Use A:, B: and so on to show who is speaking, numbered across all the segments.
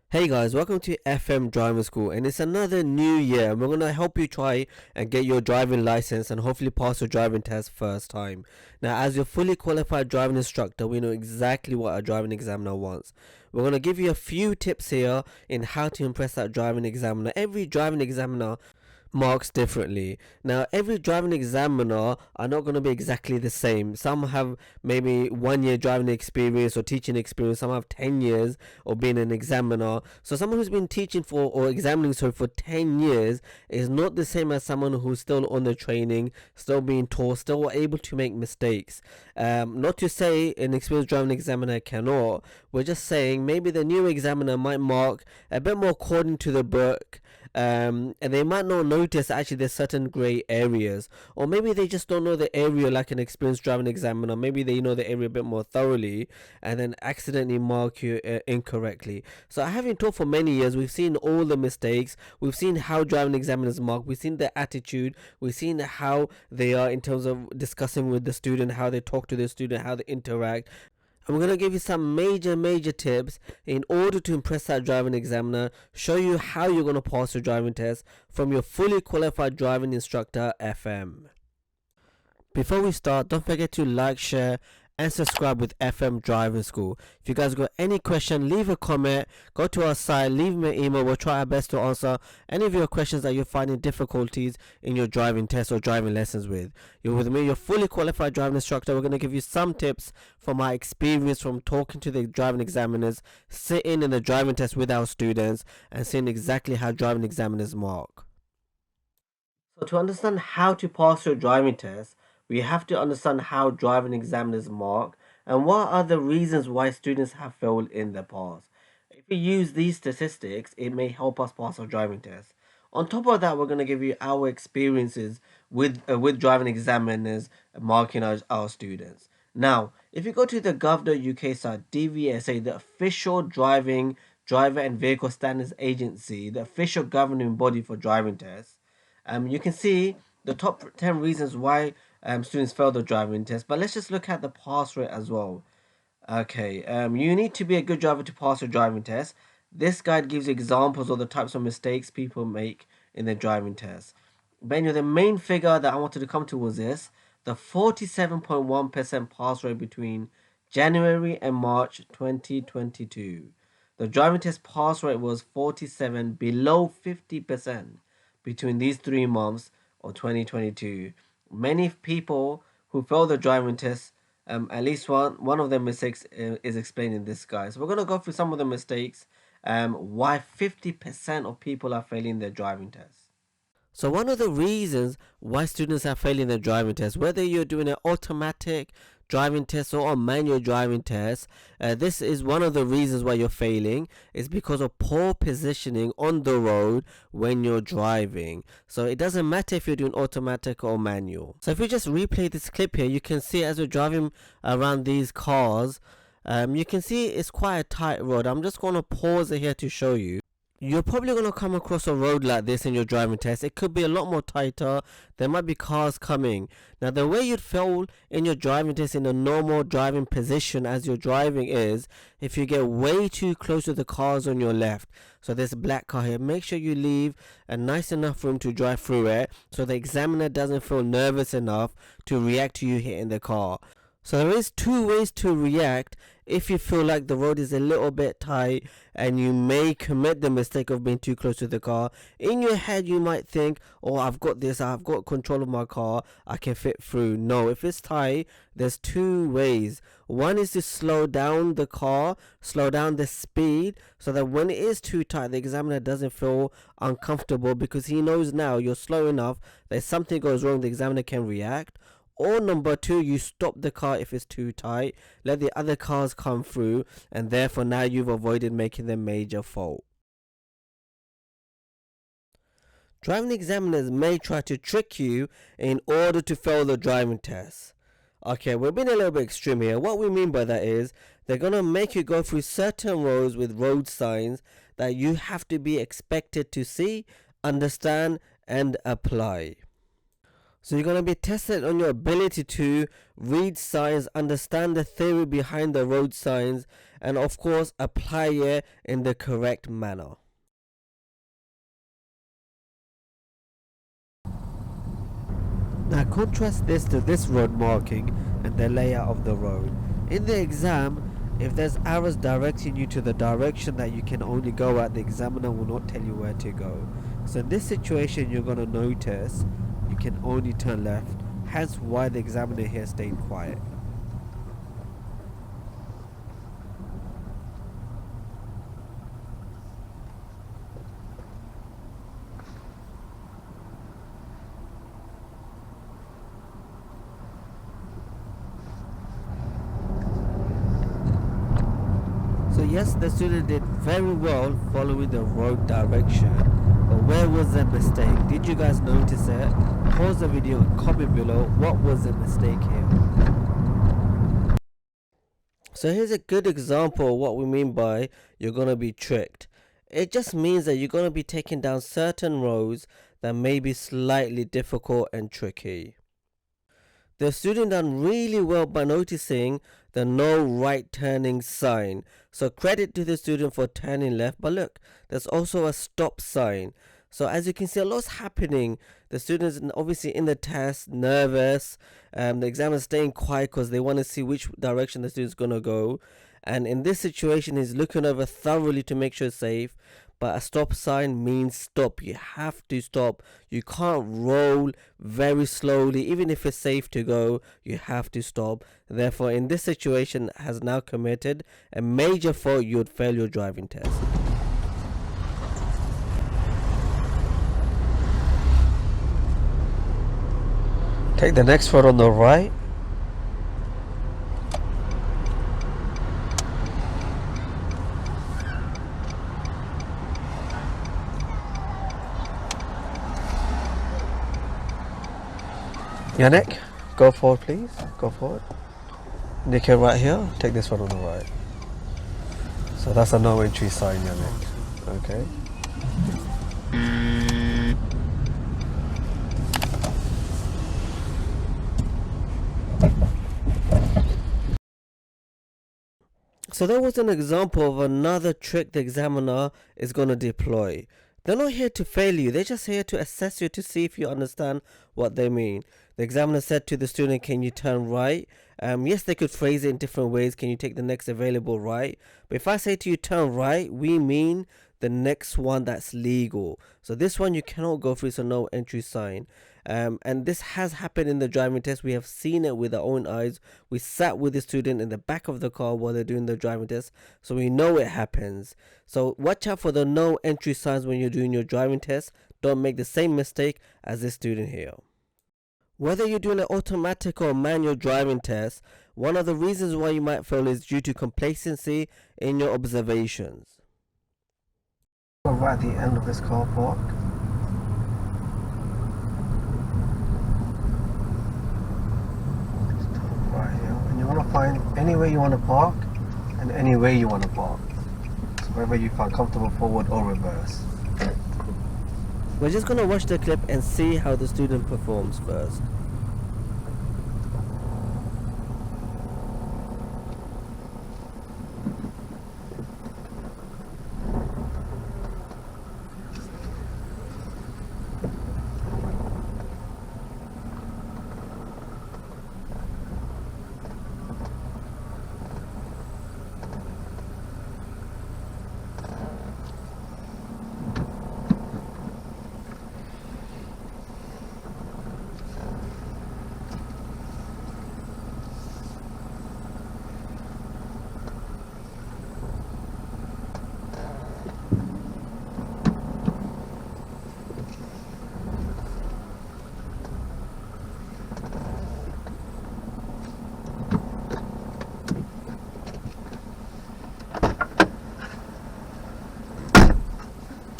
A: Hey guys, welcome to FM Driving School, and it's another new year. We're gonna help you try and get your driving license and hopefully pass your driving test first time. Now, as your fully qualified driving instructor, we know exactly what a driving examiner wants. We're gonna give you a few tips here in how to impress that driving examiner. Every driving examiner marks differently. Now, every driving examiner are not going to be exactly the same. Some have maybe 1 year driving experience or teaching experience. Some have 10 years of being an examiner. So someone who's been teaching for or examining for 10 years is not the same as someone who's still on the training, still being taught, still able to make mistakes. Not to say an experienced driving examiner cannot. We're just saying maybe the new examiner might mark a bit more according to the book, and they might not notice actually there's certain grey areas, or maybe they just don't know the area like an experienced driving examiner. Maybe they know the area a bit more thoroughly and then accidentally mark you incorrectly. So having taught for many years, we've seen all the mistakes, we've seen how driving examiners mark, we've seen their attitude, we've seen how they are in terms of discussing with the student, how they talk to the student, how they interact. And we're going to give you some major tips in order to impress that driving examiner, show you how you're going to pass your driving test from your fully qualified driving instructor, FM. Before we start, don't forget to like, share, and subscribe with FM Driving School. If you guys got any question, leave a comment, go to our site, leave me an email. We'll try our best to answer any of your questions that you're finding difficulties in your driving test or driving lessons with. You're with me, your fully qualified driving instructor. We're going to give you some tips from my experience from talking to the driving examiners, sitting in the driving test with our students, and seeing exactly how driving examiners mark. So to understand how to pass your driving test, we have to understand how driving examiners mark and what are the reasons why students have failed in the past. If we use these statistics, it may help us pass our driving test. On top of that, we're going to give you our experiences with driving examiners marking our students. Now, if you go to the gov.uk site, DVSA, the official driver and vehicle standards agency, the official governing body for driving tests, you can see the top 10 reasons why students fail the driving test. But let's just look at the pass rate as well. Okay, you need to be a good driver to pass your driving test. This guide gives examples of the types of mistakes people make in their driving test. But anyway, the main figure that I wanted to come to was this: the 47.1% pass rate between January and March 2022. The driving test pass rate was 47, below 50% between these 3 months of 2022. Many people who fail the driving test, at least one of the mistakes is explained in this guide. So we're going to go through some of the mistakes, why 50% of people are failing their driving test. So one of the reasons why students are failing their driving test, whether you're doing an automatic driving test or a manual driving test, this is one of the reasons why you're failing, is because of poor positioning on the road when you're driving. So it doesn't matter if you're doing automatic or manual. So if we just replay this clip here, you can see as we're driving around these cars, you can see it's quite a tight road. I'm just going to pause it here to show you. You're probably going to come across a road like this in your driving test. It could be a lot more tighter. There might be cars coming. Now, the way you'd fail in your driving test in a normal driving position as you're driving is if you get way too close to the cars on your left. So there's a black car here. Make sure you leave a nice enough room to drive through it so the examiner doesn't feel nervous enough to react to you hitting the car. So there is two ways to react if you feel like the road is a little bit tight and you may commit the mistake of being too close to the car. In your head you might think, oh, I've got this, I've got control of my car, I can fit through. No, if it's tight, there's two ways. One is to slow down the car, slow down the speed, so that when it is too tight, the examiner doesn't feel uncomfortable because he knows now you're slow enough that if something goes wrong, the examiner can react. Or number two, you stop the car if it's too tight, let the other cars come through, and therefore now you've avoided making the major fault. Driving examiners may try to trick you in order to fail the driving test. Okay, we're being a little bit extreme here. What we mean by that is they're going to make you go through certain roads with road signs that you have to be expected to see, understand, and apply. So you're going to be tested on your ability to read signs, understand the theory behind the road signs, and of course apply it in the correct manner. Now contrast this to this road marking and the layout of the road. In the exam, if there's arrows directing you to the direction that you can only go at, the examiner will not tell you where to go. So in this situation, you're going to notice you can only turn left, hence why the examiner here stayed quiet. So yes, the student did very well following the road direction, but where was the mistake? Did you guys notice it? Pause the video and comment below what was the mistake here. So here's a good example of what we mean by you're going to be tricked. It just means that you're going to be taking down certain roads that may be slightly difficult and tricky. The student done really well by noticing the no right turning sign. So credit to the student for turning left. But look, there's also a stop sign. So as you can see, a lot's happening. The students obviously in the test, nervous. The examiner's staying quiet because they want to see which direction the student's going to go. And in this situation, he's looking over thoroughly to make sure it's safe. But a stop sign means stop. You have to stop. You can't roll very slowly. Even if it's safe to go, you have to stop. Therefore, in this situation, has now committed a major fault. You would fail your driving test. Take the next one on the right. Yannick, go forward please, go forward. Indicate right here, take this one on the right. So that's a no entry sign, Yannick. Okay. So that was an example of another trick the examiner is going to deploy. They're not here to fail you, they're just here to assess you to see if you understand what they mean. The examiner said to the student, can you turn right? Yes, they could phrase it in different ways. Can you take the next available right? But if I say to you turn right, we mean the next one that's legal. So this one you cannot go through, so no entry sign. And this has happened in the driving test. We have seen it with our own eyes. We sat with the student in the back of the car while they're doing the driving test, so we know it happens. So watch out for the no entry signs when you're doing your driving test. Don't make the same mistake as this student here. Whether you're doing an automatic or manual driving test, one of the reasons why you might fail is due to complacency in your observations. Right at the end of this car park. Just turn right here. And you want to find anywhere you want to park and any way you want to park. So wherever you find comfortable, forward or reverse. We're just going to watch the clip and see how the student performs first.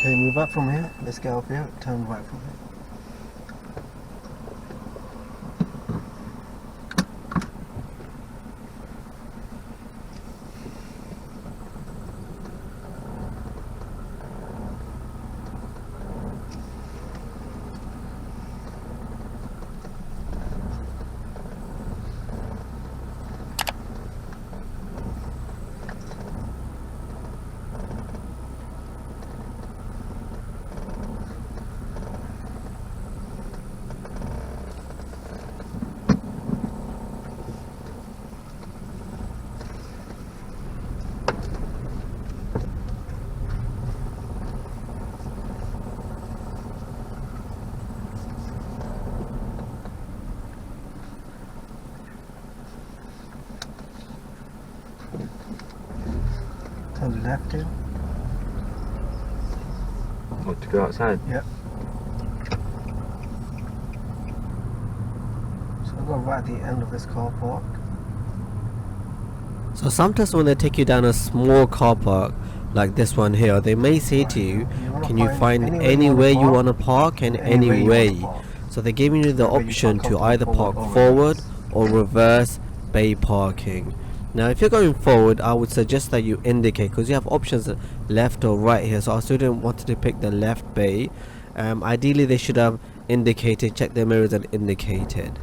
A: Okay, move up from here. Let's get up here. Turn right from here. turn left in.
B: What, to go outside?
A: Yep. So I'll go right at the end of this car park. So sometimes when they take you down a small car park like this one here, they may say to you, can you find anywhere you want to park and any way. So they're giving you the option to either park forward or reverse bay parking. Now if you're going forward, I would suggest that you indicate, because you have options left or right here. So our student wanted to pick the left bay. Ideally they should have indicated, check their mirrors and indicated.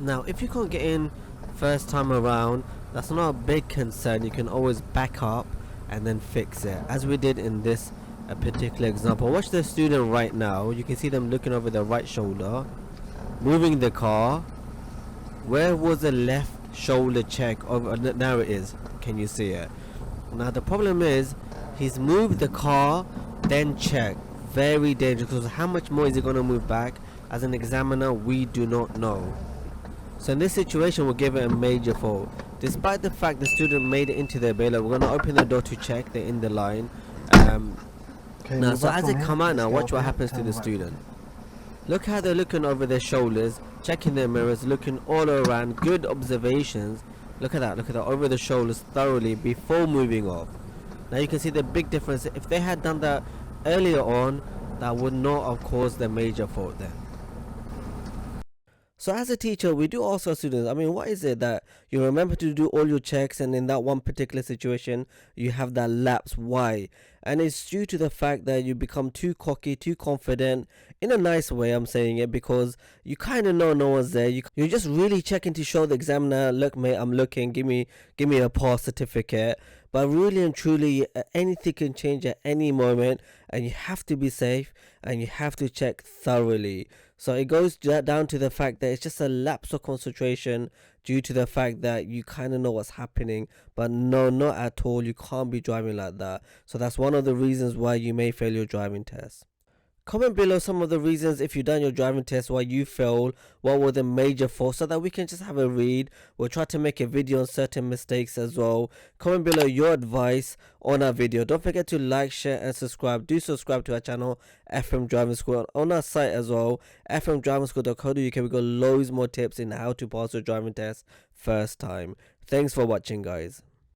A: Now if you can't get in first time around, that's not a big concern. You can always back up and then fix it, as we did in this particular example. Watch the student right now. You can see them looking over the right shoulder, moving the car. Where was the left shoulder check? Over now it is. Can you see it? Now the problem is he's moved the car then check. Very dangerous, because how much more is he going to move back? As an examiner, we do not know. So in this situation, we'll give it a major fault. Despite the fact the student made it into their bailiff, we're going to open the door to check they're in the line. Now, so as they come out now, watch what happens to the student. Look how they're looking over their shoulders, checking their mirrors, looking all around, good observations. Look at that, over the shoulders thoroughly before moving off. Now you can see the big difference. If they had done that earlier on, that would not have caused the major fault then. So as a teacher, we do ask our students, I mean, what is it that you remember to do all your checks and in that one particular situation, you have that lapse? Why? And it's due to the fact that you become too cocky, too confident, in a nice way I'm saying it, because you kind of know no one's there. You're just really checking to show the examiner, look mate, I'm looking, give me a pass certificate. But really and truly, anything can change at any moment, and you have to be safe and you have to check thoroughly. So it goes down to the fact that it's just a lapse of concentration due to the fact that you kind of know what's happening, but no, not at all. You can't be driving like that. So that's one of the reasons why you may fail your driving test. Comment below some of the reasons, if you've done your driving test, why you failed, what were the major faults, so that we can just have a read. We'll try to make a video on certain mistakes as well. Comment below your advice on our video. Don't forget to like, share and subscribe. Do subscribe to our channel, FM Driving School, on our site as well, fmdrivingschool.co.uk. We've got loads more tips in how to pass your driving test first time. Thanks for watching, guys.